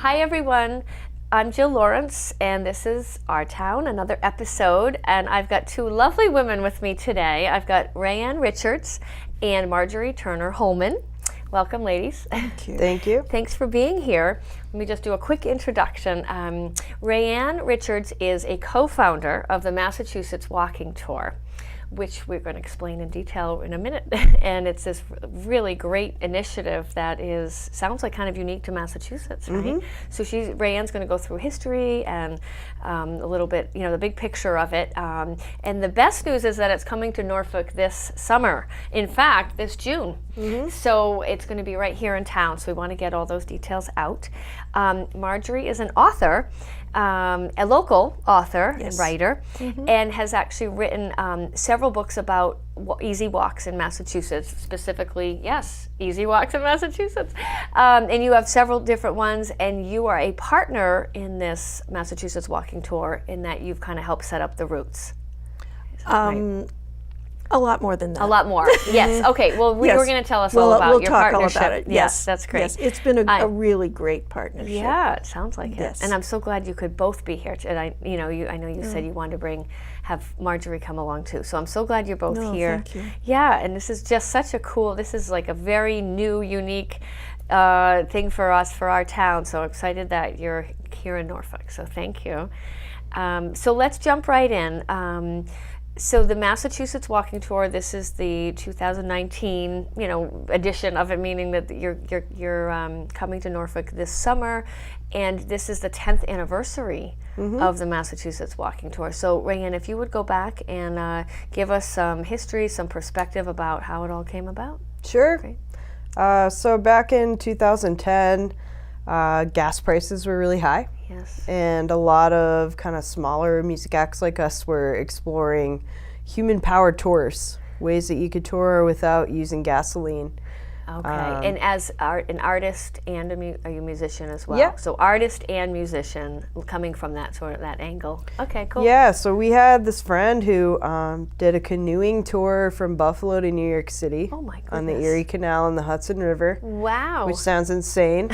Hi everyone, I'm Jill Lawrence and this is Our Town, another episode, and I've got two lovely women with me today. I've got Raianne Richards and Marjorie Hollman. Welcome, ladies. Thank you. Thank you. Thanks for being here. Let me just do a quick introduction. Raianne Richards is a co-founder of the Massachusetts Walking Tour, which we're going to explain in detail in a minute. And it's this really great initiative that sounds like kind of unique to Massachusetts, right? Mm-hmm. So Raianne's going to go through history and a little bit, the big picture of it. And the best news is that it's coming to Norfolk this summer. In fact, this June. Mm-hmm. So it's going to be right here in town. So we want to get all those details out. Marjorie is an author. A local author and writer, and has actually written several books about easy walks in Massachusetts, specifically, easy walks in Massachusetts. And you have several different ones, and you are a partner in this Massachusetts Walking Tour in that you've kind of helped set up the routes. Right? A lot more than that. A lot more, yes. Okay, well, you were going to tell us all about your partnership. We'll talk all about it. Yes, that's great. Yes, it's been a really great partnership. Yeah, it sounds like Yes. it. And I'm so glad you could both be here. And I know you said you wanted to have Marjorie come along too. So I'm so glad you're both here. Thank you. Yeah, and this is just such a cool. This is like a very new, unique thing for us, for our town. So excited that you're here in Norfolk. So thank you. So let's jump right in. So the Massachusetts Walking Tour, this is the 2019, edition of it, meaning that you're coming to Norfolk this summer, and this is the 10th anniversary of the Massachusetts Walking Tour. So Raianne, if you would go back and give us some history, some perspective about how it all came about. Sure. Great. So back in 2010, gas prices were really high. Yes. And a lot of kind of smaller music acts like us were exploring human-powered tours, ways that you could tour without using gasoline. Okay, and as an artist and are you a musician as well? Yeah. So artist and musician, coming from that angle. Okay, cool. Yeah, so we had this friend who did a canoeing tour from Buffalo to New York City. Oh my goodness. On the Erie Canal and the Hudson River. Wow. Which sounds insane,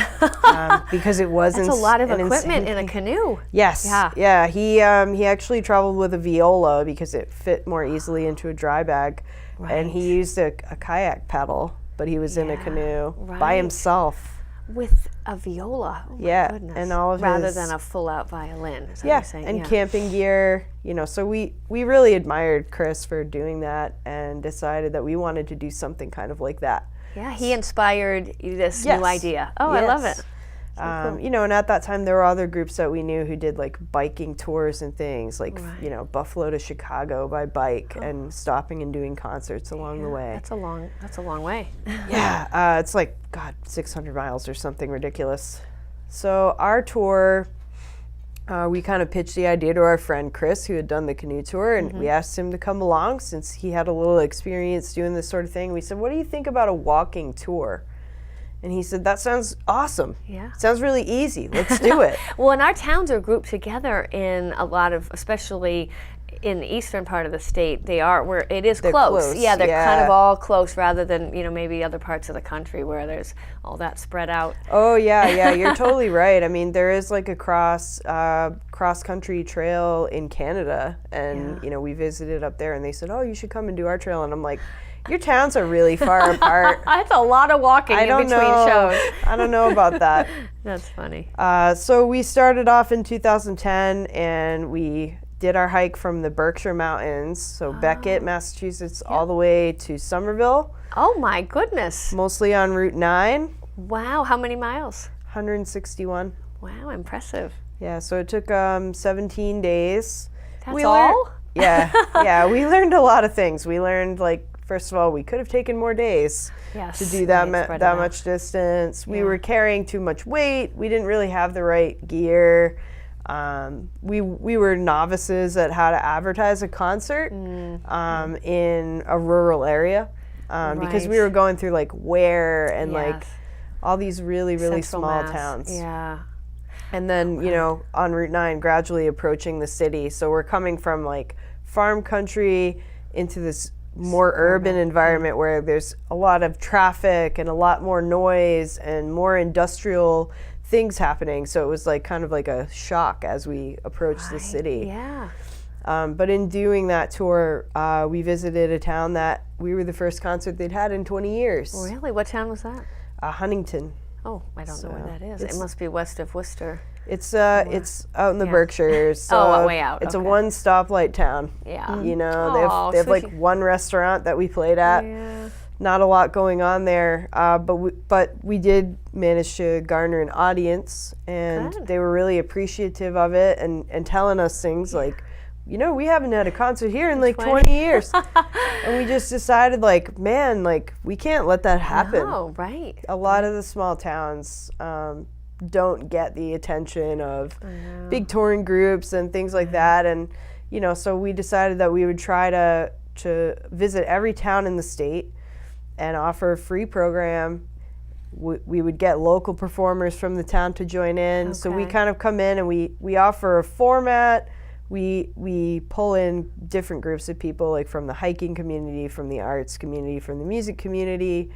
because it was That's a lot of equipment in a canoe. Yes. Yeah. He actually traveled with a viola because it fit more easily into a dry bag, and he used a kayak paddle. But he was in a canoe by himself. With a viola. Oh my goodness. And all of rather than a full-out violin, is that what you're saying? And camping gear, so we really admired Chris for doing that and decided that we wanted to do something kind of like that. Yeah, he inspired this new idea. Oh, I love it. So cool. And at that time there were other groups that we knew who did like biking tours and things, like Buffalo to Chicago by bike and stopping and doing concerts along the way. That's a long way. Yeah, it's like 600 miles or something ridiculous. So our tour, we kind of pitched the idea to our friend Chris, who had done the canoe tour, and we asked him to come along since he had a little experience doing this sort of thing. We said, "What do you think about a walking tour?" And he said, "That sounds awesome. Yeah. Sounds really easy. Let's do it." Well, and our towns are grouped together in a lot of, especially in the eastern part of the state, where it is close. Yeah, they're kind of all close rather than, maybe other parts of the country where there's all that spread out. Oh, yeah, you're totally right. I mean, there is like a cross-country trail in Canada, and, we visited up there, and they said, "Oh, you should come and do our trail." And I'm like, your towns are really far apart. That's a lot of walking in between shows. I don't know about that. That's funny. So we started off in 2010, and we did our hike from the Berkshire Mountains, so Beckett, Massachusetts, all the way to Somerville. Oh my goodness. Mostly on Route 9. Wow, how many miles? 161. Wow, impressive. Yeah, so it took 17 days. That's all? Yeah, we learned a lot of things. We learned, first of all, we could have taken more days to do that much distance. We were carrying too much weight. We didn't really have the right gear. We were novices at how to advertise a concert in a rural area, because we were going through Ware and all these really Central small Mass. towns. Yeah. And then, on Route 9, gradually approaching the city. So we're coming from farm country into this more urban environment where there's a lot of traffic and a lot more noise and more industrial things happening. So it was like kind of like a shock as we approached the city. Yeah. But in doing that tour, we visited a town that we were the first concert they'd had in 20 years. Really? What town was that? Huntington. Oh, I don't know where that is. It must be west of Worcester. It's out in the Berkshires. So way out. It's a one stoplight town. Yeah. You know, they have like one restaurant that we played at. Yeah. Not a lot going on there, but we did manage to garner an audience, and they were really appreciative of it and telling us things like, you know, we haven't had a concert here in like 20 years. And we just decided, like, man, like, we can't let that happen. Oh, right. A lot of the small towns don't get the attention of big touring groups and things like that. And, you know, so we decided that we would try to visit every town in the state and offer a free program. We would get local performers from the town to join in. Okay. So we kind of come in and we offer a format. We pull in different groups of people, like from the hiking community, from the arts community, from the music community,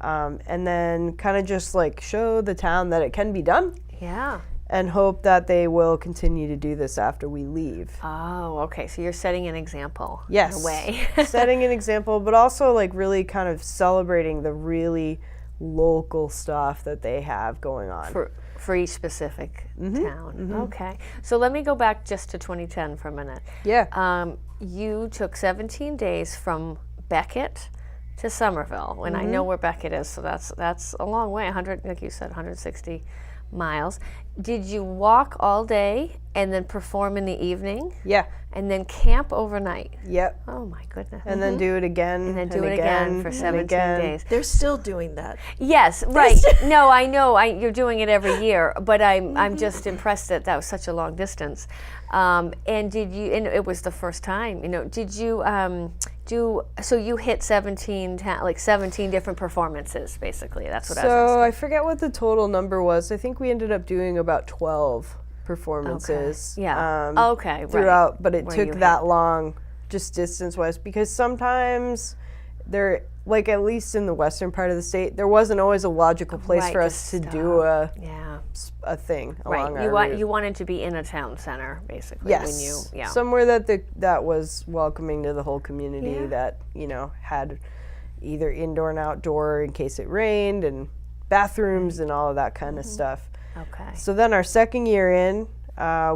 and then kind of just like show the town that it can be done. Yeah. And hope that they will continue to do this after we leave. Oh, okay. So you're setting an example. Yes. In a way. Setting an example, but also like really kind of celebrating the really local stuff that they have going on. For each specific town. Mm-hmm. Okay. So let me go back just to 2010 for a minute. Yeah. You took 17 days from Beckett to Somerville, and I know where Beckett is, so that's a long way, 100, like you said, 160 miles. Did you walk all day and then perform in the evening? Yeah. And then camp overnight? Yep. Oh my goodness. And then do it again. And then do it again for 17 days. They're still doing that. Yes, right. No, I know. You're doing it every year, but I'm just impressed that was such a long distance. And did you? And it was the first time. You know, did you so you hit 17 different performances, basically. That's what I was asking. So I forget what the total number was. I think we ended up doing about 12 performances. Okay. Yeah. Okay. Throughout, right. but it took that long, just distance-wise, because sometimes there, like at least in the western part of the state, there wasn't always a logical place for us to do a thing along our route. You wanted to be in a town center, basically. Yes. When you, somewhere that was welcoming to the whole community, that, you know, had either indoor and outdoor in case it rained, and bathrooms and all of that kind of stuff. Okay. So then our second year in,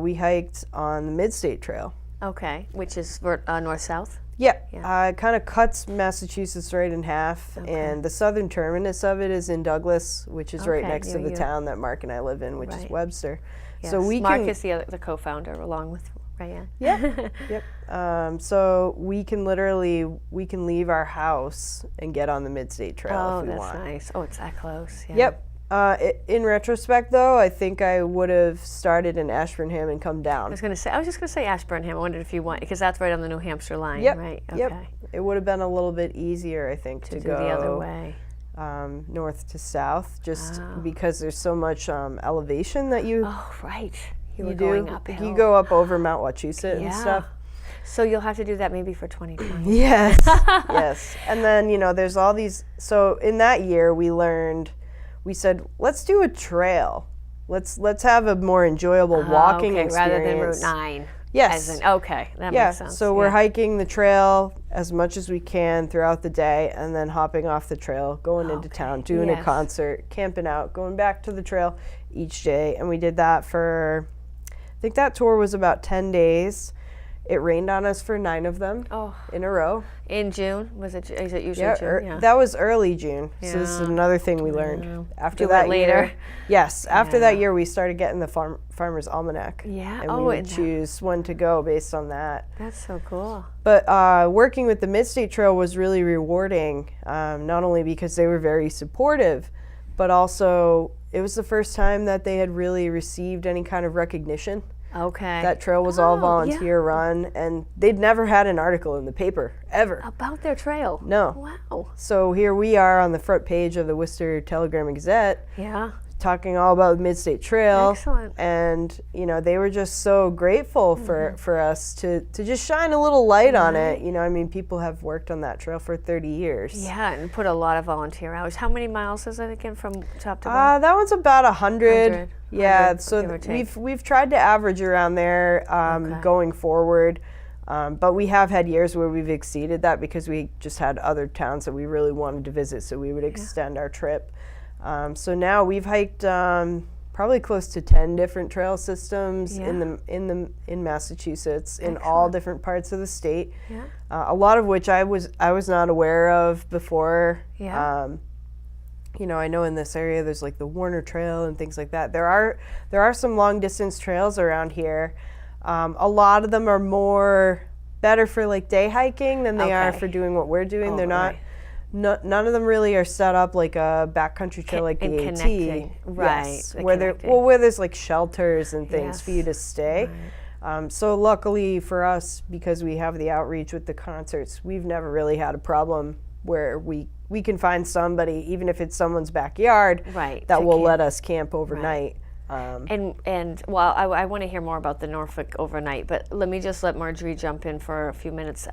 we hiked on the Mid-State Trail. Okay, which is north-south? Yeah. It kind of cuts Massachusetts right in half, and the southern terminus of it is in Douglas, which is right next to the town that Mark and I live in, which is Webster. Yes. So Mark is the co-founder along with Raianne. Yeah. Yep. So we can leave our house and get on the Mid-State Trail if we want. Oh, that's nice. Oh, it's that close. Yeah. Yep. In retrospect, though, I think I would have started in Ashburnham and come down. I was just going to say Ashburnham. I wondered if you want, because that's right on the New Hampshire line, right? Okay. Yep. It would have been a little bit easier, I think, to go the other way. North to south, just because there's so much elevation that you. Oh, right. You were going uphill. You go up over Mount Wachusett and stuff. So you'll have to do that maybe for 2020. Yes. Yes. And then, you know, there's all these. So in that year, we said, let's do a trail. Let's have a more enjoyable walking experience. Rather than Route 9. Yes. That makes sense. So we're hiking the trail as much as we can throughout the day, and then hopping off the trail, going into town, doing a concert, camping out, going back to the trail each day. And we did that for, I think that tour was about 10 days. It rained on us for 9 of them in a row. In June? Is it usually June? That was early June. So this is another thing we learned. After Do that it later. year, yes, after that year we started getting the Farmer's Almanac. Yeah. And we would choose when to go based on that. That's so cool. But working with the Mid-State Trail was really rewarding, not only because they were very supportive, but also it was the first time that they had really received any kind of recognition. Okay. That trail was all volunteer run, and they'd never had an article in the paper, ever. About their trail? No. Wow. So here we are on the front page of the Worcester Telegram and Gazette. Yeah. Talking all about the Mid-State Trail. Excellent. And, you know, they were just so grateful for us to just shine a little light on it. You know, I mean, people have worked on that trail for 30 years. Yeah, and put a lot of volunteer hours. How many miles is it again from top to bottom? That one's about 100. Yeah, so we've tried to average around there going forward. But we have had years where we've exceeded that because we just had other towns that we really wanted to visit, so we would extend our trip. So now we've hiked probably close to 10 different trail systems in Massachusetts. Excellent. In all different parts of the state. Yeah. A lot of which I was not aware of before. Yeah. You know, I know in this area there's like the Warner Trail and things like that. There are some long distance trails around here. A lot of them are better for like day hiking than they are for doing what we're doing. They're not. None of them really are set up like a backcountry trail like the AT. Right. Yes, where there's like shelters and things for you to stay. Right. So luckily for us, because we have the outreach with the concerts, we've never really had a problem where we can find somebody, even if it's someone's backyard, that will let us camp overnight. Right. And well, I want to hear more about the Norfolk overnight, but let me just let Marjorie jump in for a few minutes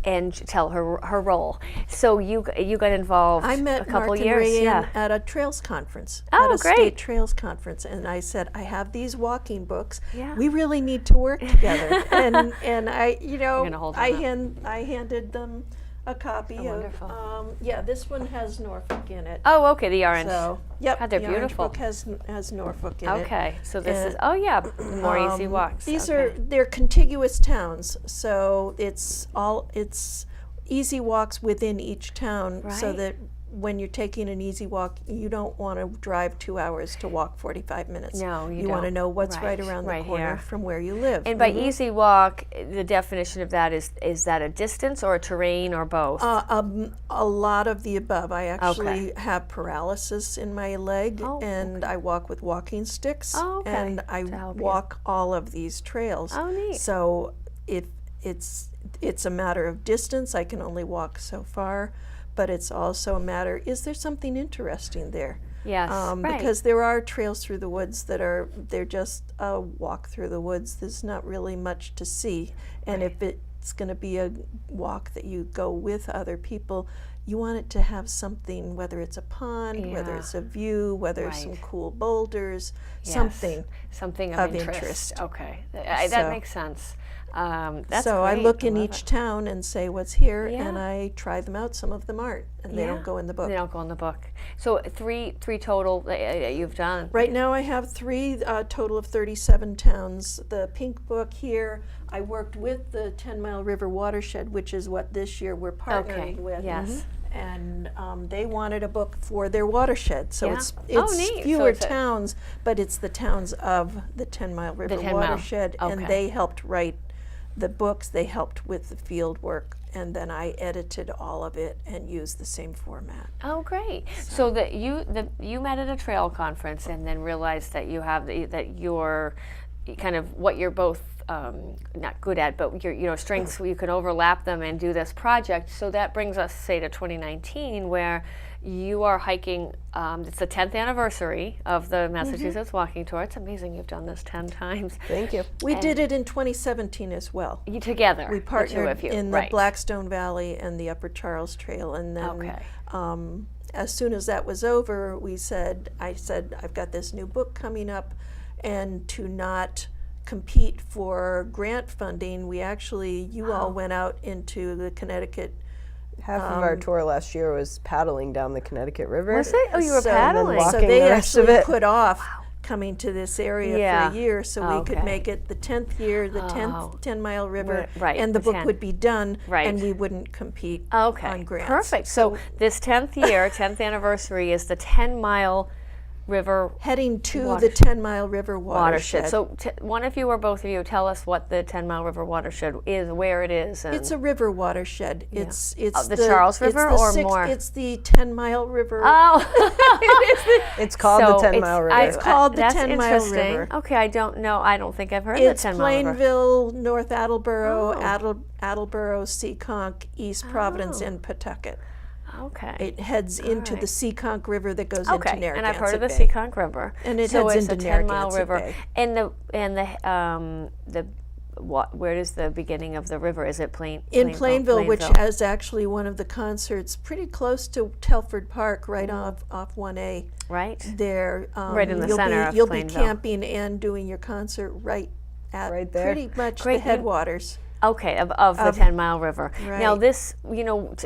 and tell her role. So you got involved I met a couple Mark years and Raianne at a trails conference. Oh, at a great. state trails conference, and I said, I have these walking books. Yeah. We really need to work together. and I, you know, I handed them a copy of. This one has Norfolk in it. Oh, okay, the orange. So, yep, God, they're the beautiful. Orange book has Norfolk in it. Okay, so this is more easy walks. They're contiguous towns, so it's easy walks within each town, so that when you're taking an easy walk, you don't want to drive 2 hours to walk 45 minutes. No, you don't. You want to know what's right around the corner from where you live. And by easy walk, the definition of that is that a distance or a terrain or both? A lot of the above. I actually have paralysis in my leg, and I walk with walking sticks, and I walk all of these trails. Oh, neat. So if it's a matter of distance, I can only walk so far. But it's also a matter, is there something interesting there? Yes, because there are trails through the woods they're just a walk through the woods. There's not really much to see. And if it's going to be a walk that you go with other people, you want it to have something, whether it's a pond, whether it's a view, whether it's some cool boulders, something of interest. Okay, that makes sense. That's so great. I look in each town and say what's here, and I try them out. Some of them aren't, and they don't go in the book. They don't go in the book. So three total that you've done. Right now I have three, total of 37 towns. The pink book here, I worked with the 10 Mile River Watershed, which is what this year we're partnering with. Yes. And they wanted a book for their watershed, so it's neat. fewer towns, but it's the towns of the 10 Mile River Watershed, and they helped write the books. They helped with the field work, and then I edited all of it and used the same format. Oh, great! So that you met at a trail conference, and then realized that you have that you're kind of what you're both not good at, but your strengths, you can overlap them and do this project. So that brings us, say, to 2019, where you are hiking. It's the 10th anniversary of the Massachusetts Walking Tour. It's amazing you've done this 10 times. Thank you. We did it in 2017 as well. You together. We partnered in the Blackstone Valley and the Upper Charles Trail, and then as soon as that was over, I said, I've got this new book coming up, and to not compete for grant funding, we actually, all went out into the Connecticut. Half of our tour last year was paddling down the Connecticut River. Was it? Oh, you were paddling. So they actually put off coming to this area for a year, so we could make it the 10th year, the 10th 10 Mile River, and the book would be done, and we wouldn't compete on grants. Perfect. So this 10th year, 10th anniversary is the 10 Mile River heading to the 10 Mile River Watershed. So one of you or both of you, tell us what the 10 Mile River Watershed is, where it is. And it's a river watershed. It's the Charles River or more? It's the 10 Mile River. Oh, it's called the 10 Mile River. It's called the 10 Mile River. Okay, I don't know. I don't think I've heard of the 10 Mile River. It's Plainville, North Attleboro, Attleboro, Seekonk, East Providence, and Pawtucket. Okay. It heads into the Seekonk River that goes into Narragansett and I've heard of the Bay. Seekonk River. And it so heads it's into a 10 Mile Narragansett River. Bay. And the where is the beginning of the river? Is it In Plainville, which is actually one of the concerts pretty close to Telford Park, right off 1A. Right. There. Right in the center of You'll Plainville. be camping and doing your concert right there. Pretty much Great. the headwaters. Okay, of the 10 Mile River. Right. Now this,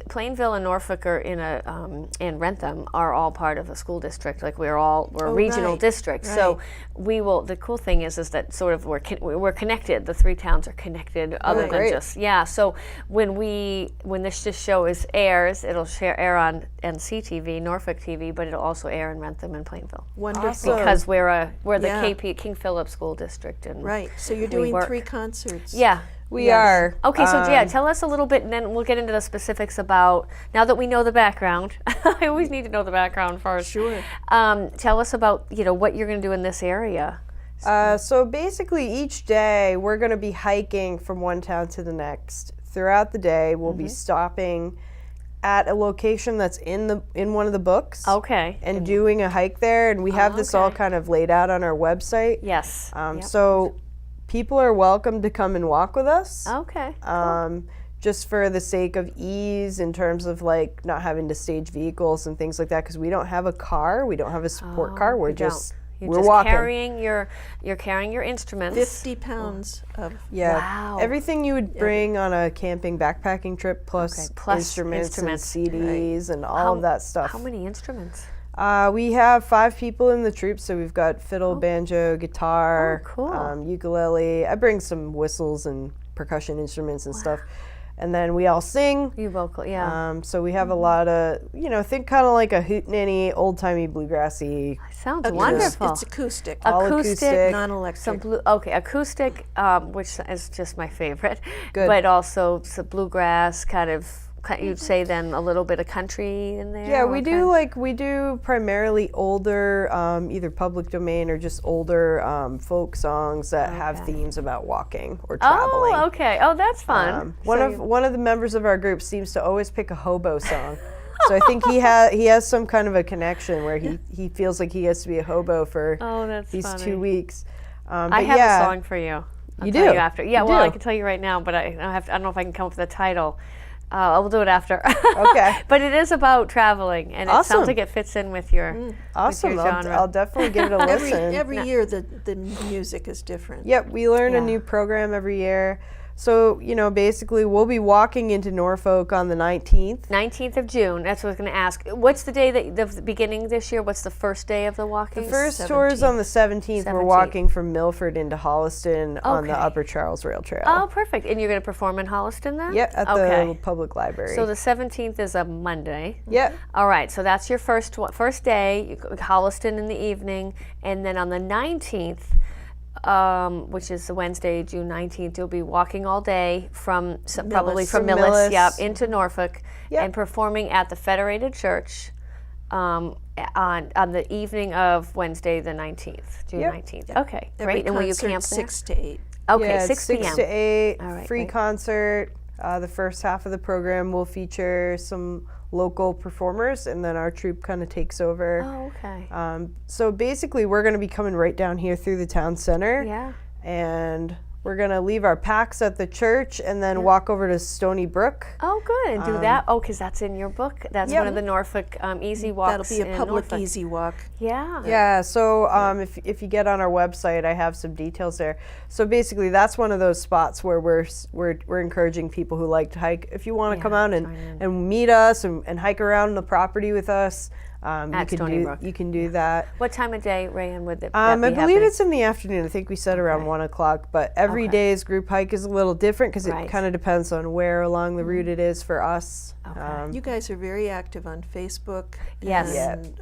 Plainville and Norfolk are and Rentham are all part of the school district. Like we're a regional district. Right. So we will. The cool thing is that sort of we're connected. The three towns are connected. Other than just So when this show airs, it'll air on NCTV, Norfolk TV, but it'll also air in Rentham and Plainville. Wonderful. Because we're the KP King Philip School District, and right. So you're doing 3 concerts. Yeah. We are. Okay, so tell us a little bit, and then we'll get into the specifics about, now that we know the background. I always need to know the background first. Sure. Tell us about, what you're going to do in this area. So basically each day we're going to be hiking from one town to the next. Throughout the day we'll be stopping at a location that's in one of the books. Okay. And doing a hike there, and we have this all kind of laid out on our website. Yes. So people are welcome to come and walk with us. Okay. Just for the sake of ease in terms of like not having to stage vehicles and things like that, because we don't have a car, we don't have a support car. We're just walking. You're carrying your instruments. 50 pounds of Wow. Everything you would bring on a camping backpacking trip, plus instruments and CDs and all of that stuff. How many instruments? We have 5 people in the troop, so we've got fiddle, banjo, guitar, ukulele. I bring some whistles and percussion instruments and stuff. And then we all sing. You vocal, yeah. So we have a lot of, think kind of like a hootenanny, old-timey, bluegrassy. Sounds wonderful. It's acoustic. Acoustic, non-electric. Acoustic, which is just my favorite. Good. But also some bluegrass kind of. You'd say then a little bit of country in there? Yeah, we do primarily older, either public domain or just older folk songs that have themes about walking or traveling. Oh, okay. Oh, that's fun. One of the members of our group seems to always pick a hobo song. So I think he has some kind of a connection where he feels like he has to be a hobo for these funny. 2 weeks. I have a song for you. I'll tell you after. Yeah, I can tell you right now, but I don't know if I can come up with a title. We'll do it after. Okay. But it is about traveling, and it sounds like it fits in with your awesome. With your genre. I'll definitely give it a listen. Every year the music is different. Yep, we learn a new program every year. So, basically we'll be walking into Norfolk on the 19th. 19th of June. That's what I was going to ask. What's the day the beginning this year? What's the first day of the walking? The first tour is on the 17th. We're walking from Milford into Holliston on the Upper Charles Rail Trail. Oh, perfect. And you're going to perform in Holliston then? Yeah, at the public library. So the 17th is a Monday. Yeah. All right. So that's your first day, Holliston in the evening, and then on the 19th. Which is the Wednesday, June 19th. You'll be walking all day probably from Millis, into Norfolk, and performing at the Federated Church on the evening of Wednesday, the 19th, June 19th. Okay, great. And will you camp there? 6 to 8. Okay, 6 p.m. 6 to 8. All right, free great. concert. The first half of the program will feature some local performers, and then our troupe kind of takes over. Oh, okay. So basically we're going to be coming right down here through the town center. Yeah. And we're going to leave our packs at the church and then walk over to Stony Brook. Oh, good. And do that. Oh, because that's in your book. That's one of the Norfolk easy walks. That'll be a public Norfolk. easy walk. Yeah. Yeah, so if you get on our website, I have some details there. So basically, that's one of those spots where we're encouraging people who like to hike. If you want to come out and meet us and hike around the property with us, you can do that. What time of day, Raianne, would that I be believe happening? it's in the afternoon. I think we said around 1 o'clock, but every day's group hike is a little different because it kind of depends on where along the route it is for us. You guys are very active on Facebook. Yes. And,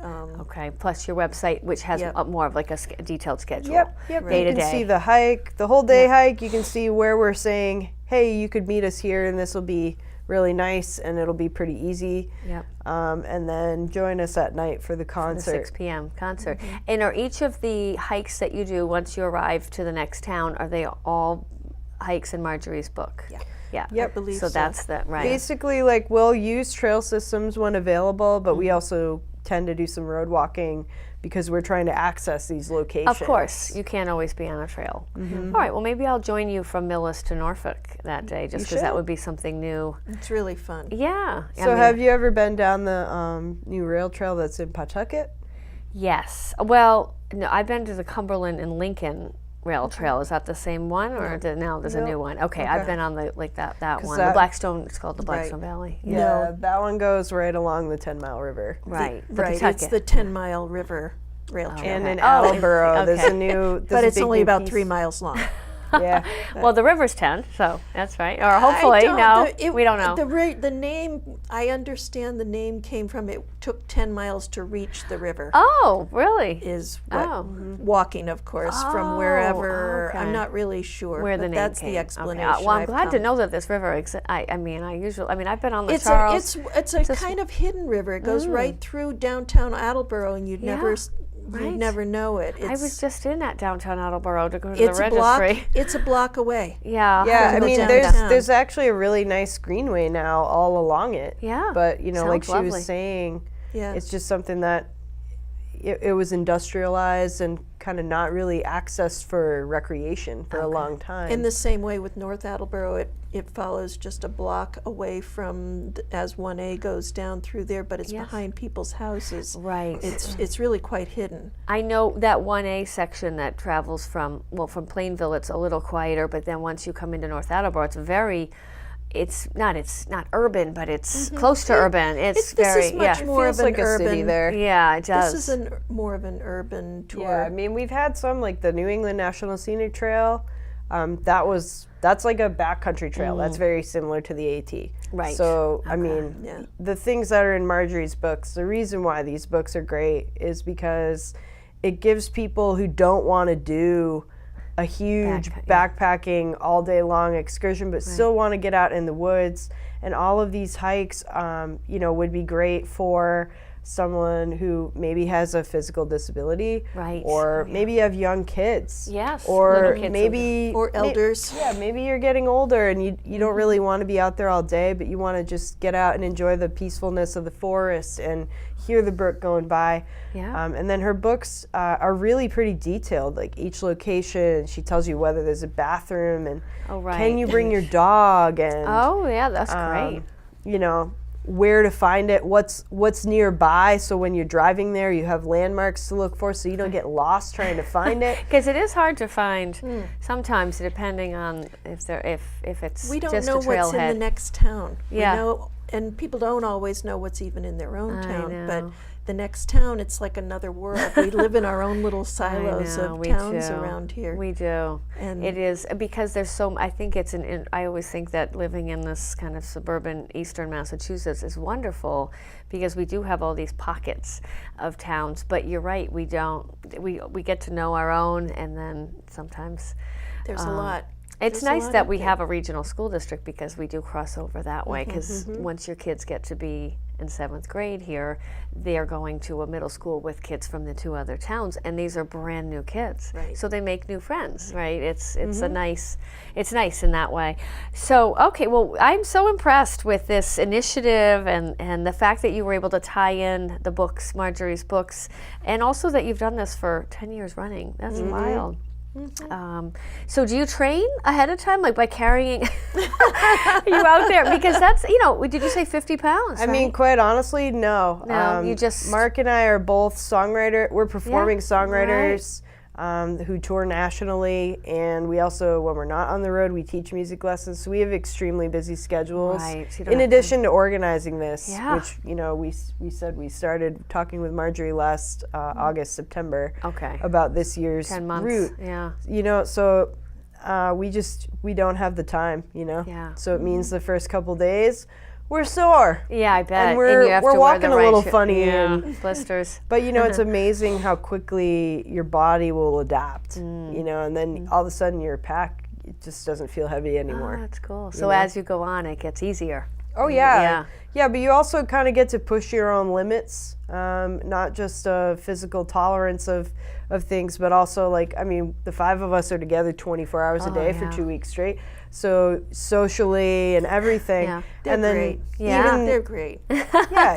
Okay. Plus your website, which has more of like a detailed schedule. Yep. Day to you can day. see the hike, the whole day hike. You can see where we're saying, hey, you could meet us here, and this will be really nice, and it'll be pretty easy. Yep. And then join us at night for the concert. The 6 p.m. concert. And are each of the hikes that you do once you arrive to the next town, are they all hikes in Marjorie's book? Yeah. Yeah. Yep. I believe so. That's the right. Basically, we'll use trail systems when available, but we also tend to do some road walking because we're trying to access these locations. Of course, you can't always be on a trail. All right, well, maybe I'll join you from Millis to Norfolk that day, just because that would be something new. It's really fun. Yeah. So have you ever been down the new rail trail that's in Pawtucket? Yes. Well, no, I've been to the Cumberland and Lincoln Rail Trail. Is that the same one, or now there's a new one? Okay, I've been on the that one. The Blackstone. It's called the Blackstone Valley. Yeah, that one goes right along the 10-mile river. Right. Right. It's the 10-mile river rail trail. And in Attleboro, there's a new. But it's only about 3 miles long. Yeah. Well, the river's 10, so that's right. Or hopefully, we don't know. The name, I understand the name came from, it took 10 miles to reach the river. Oh, really? Is what, walking, of course, from wherever. Okay. I'm not really sure. Where the name that's came. the explanation. Okay. Well, I'm glad to come. know that this river exists. I've been on the Charles. It's a kind of hidden river. It goes right through downtown Attleboro, and you'd never know it. I was just in that downtown Attleboro to go to the registry. It's a block away. Yeah. Yeah, I mean, downtown. there's actually a really nice greenway now all along it. Yeah. But, like Sounds she lovely. was saying, Yeah. it's just something that it was industrialized and kind of not really accessed for recreation for a long time. In the same way with North Attleboro, it follows just a block away from as 1A goes down through there, but it's behind people's houses. Right. It's really quite hidden. I know that 1A section that travels from Plainville, it's a little quieter, but then once you come into North Attleboro, it's not urban, but it's close to urban. It's very, this is much more feels of an like urban. a city there. Yeah, it does. This is more of an urban tour. Yeah, I mean, we've had some, like the New England National Scenic Trail. That's like a backcountry trail. That's very similar to the AT. Right. So, I mean, the things that are in Marjorie's books, the reason why these books are great is because it gives people who don't want to do a huge backpacking all day long excursion, but still want to get out in the woods. And all of these hikes, would be great for someone who maybe has a physical disability, right? Or maybe you have young kids, yes, or maybe or elders. Maybe you're getting older and you don't really want to be out there all day, but you want to just get out and enjoy the peacefulness of the forest and hear the brook going by. Yeah. And then her books are really pretty detailed. Like each location, she tells you whether there's a bathroom and can you bring your dog, and that's great. Where to find it, what's nearby, so when you're driving there you have landmarks to look for so you don't get lost trying to find it, because it is hard to find sometimes, depending on if it's we don't just know a trailhead. what's in the next town. Yeah. We know, and people don't always know what's even in their own town, know. but the next town, it's like another world. We live in our own little silos of towns around here. We do. And it is, because there's so, I think I always think that living in this kind of suburban eastern Massachusetts is wonderful, because we do have all these pockets of towns, but you're right, we get to know our own, and then sometimes there's a lot. It's nice that we have a regional school district, because we do cross over that way, because once your kids get to be in 7th grade here, they're going to a middle school with kids from the 2 other towns, and these are brand new kids. Right. So they make new friends, right? It's nice in that way. So, okay, well, I'm so impressed with this initiative and the fact that you were able to tie in the books, Marjorie's books, and also that you've done this for 10 years running. That's wild. So do you train ahead of time, like by carrying you out there? Because that's, did you say 50 pounds? I mean, quite honestly, no. No, you just... Mark and I are both we're performing songwriters who tour nationally, and we also, when we're not on the road, we teach music lessons, so we have extremely busy schedules. Right. So in addition to organizing this, Yeah. which, we said we started talking with Marjorie last August, September, Okay. about this year's 10 months. route. Yeah. So we don't have the time, Yeah. So it means the first couple days we're sore. Yeah, I bet. And we're you have to wear walking the a little right funny, Yeah, and blisters. but it's amazing how quickly your body will adapt. And then all of a sudden your pack, it just doesn't feel heavy anymore. Oh, that's cool. So as you go on, it gets easier. Oh yeah. But you also kind of get to push your own limits, not just physical tolerance of things, but also the 5 of us are together 24 hours a day for 2 weeks straight. So socially and everything. Yeah. They're great. Yeah. They're great.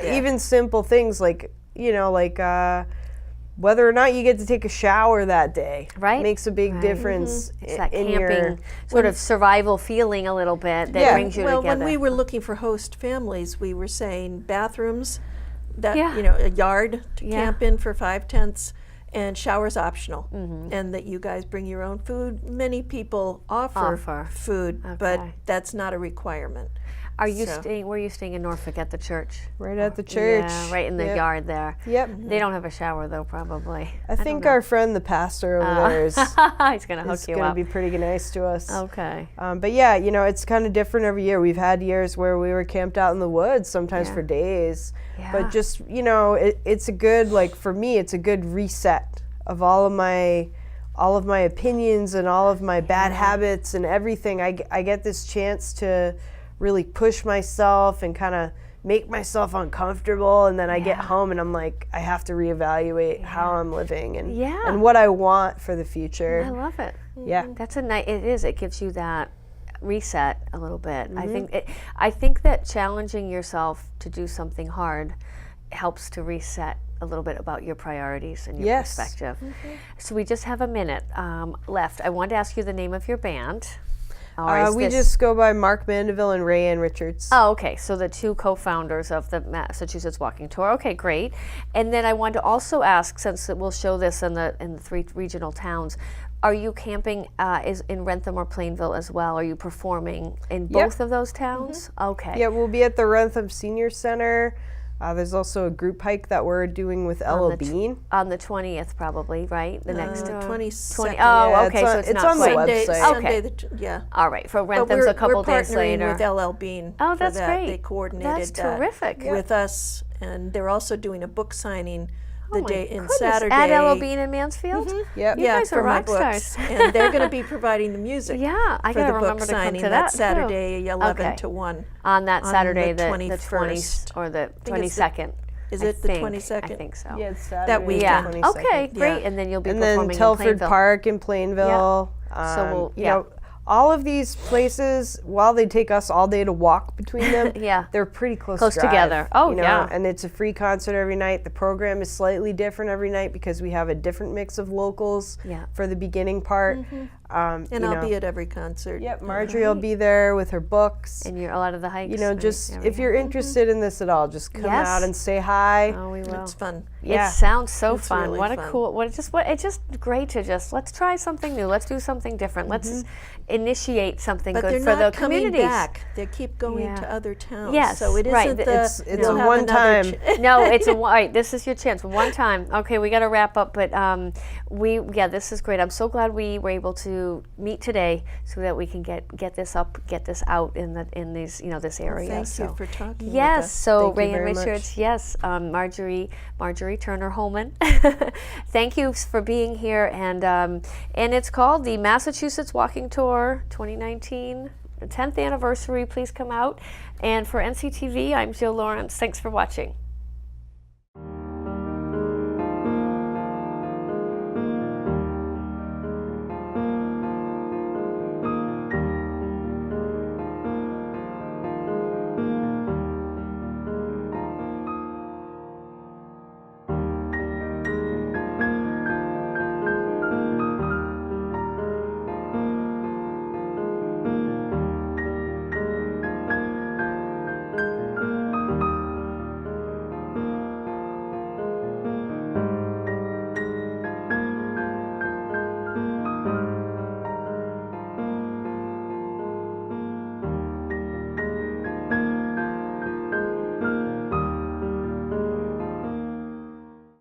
Even simple things like whether or not you get to take a shower that day, right, makes a big difference. It's that in camping your sort of survival feeling a little bit that brings you well, together. when we were looking for host families, we were saying bathrooms, that Yeah. you know, a yard to Yeah. camp in for 5 tents, and showers optional, and that you guys bring your own food. Many people offer food, but Okay. that's not a requirement. Are you So- staying? Were you staying in Norfolk at the church? right at the church. Yeah, right in the Yep. yard there. Yep. They don't have a shower though, probably. I think our friend, the pastor over there, is He's gonna hook you going to up. be pretty nice to us. Okay. But yeah, you know, it's kind of different every year. We've had years where we were camped out in the woods, sometimes Yeah. for days. Yeah. But just, you know, it's a good, like for me, it's a good reset of all of my opinions and all of my bad habits and everything. I get this chance to really push myself and kind of make myself uncomfortable, and then I get home and I'm like, I have to reevaluate how I'm living and what I want for the future. I love it. Yeah. That's a nice. It is. It gives you that reset a little bit. I think that challenging yourself to do something hard helps to reset a little bit about your priorities and your perspective. So we just have a minute left. I wanted to ask you the name of your band. We just go by Mark Mandeville and Raianne Richards. Oh, okay. So the two co-founders of the Massachusetts Walking Tour. Okay, great. And then I wanted to also ask, since we'll show this in the 3 regional towns, are you camping in Rentham or Plainville as well? Are you performing in both of those towns? Okay. Yeah, we'll be at the Rentham Senior Center. There's also a group hike that we're doing with Ella Bean. On the 20th, probably, right? The next 22nd. Oh, Yeah, okay. So it's not on the quite. website. Sunday, Okay. All right. For But Rentham's a couple we're days partnering later. with LL Bean. Oh, for that's that. great. They coordinated That's that terrific. with us, and they're also doing a book signing the Oh my day in goodness. Saturday. At Ella Bean in Mansfield? Yep. You Yeah, guys are for my rock books, stars. and they're going to be providing the music. Yeah, I for gotta the remember book to come signing to that that, too. Saturday, 11 Okay. to 1. On that on Saturday, the the 21st. 20th or the think it's the- 22nd. Is I it the think. 22nd? I think so. Yeah, it's Saturday. That weekend. Yeah. 22nd. Okay, great. Yeah. And then you'll be And performing then in Telford Plainville. Park in Plainville. So we'll- you know, all of these places, while they take us all day to walk between them, Yeah. they're pretty close Close drive, together. Oh, you know? yeah. And it's a free concert every night. The program is slightly different every night because we have a different mix of locals Yeah. for the beginning part. And you I'll know, be at every concert. Yep, Marjorie will be there with her books. And you're a lot of the hikes. You know, right? just Every- if you're interested in this at all, just come Yes. out and say hi. Oh, we will. It's fun. Yeah. It sounds so It's fun. really What a fun. cool! It's just great to just let's try something new. Let's do something different. Let's initiate something But good they're for the not coming communities. back. They keep going Yeah. to other towns. Yes, So it isn't right. the It's we'll a have one another time. No, it's a right. This is your chance. One time. Okay, we got to wrap up, but this is great. I'm so glad we were able to meet today so that we can get this up, get this out in these this area. Thank so. you for talking Yes. with us. So Thank you Raianne very much. Richards. Yes. Marjorie Turner Hollman. Thank you for being here, and it's called the Massachusetts Walking Tour 2019. The 10th anniversary. Please come out. And for NCTV, I'm Jill Lawrence. Thanks for watching.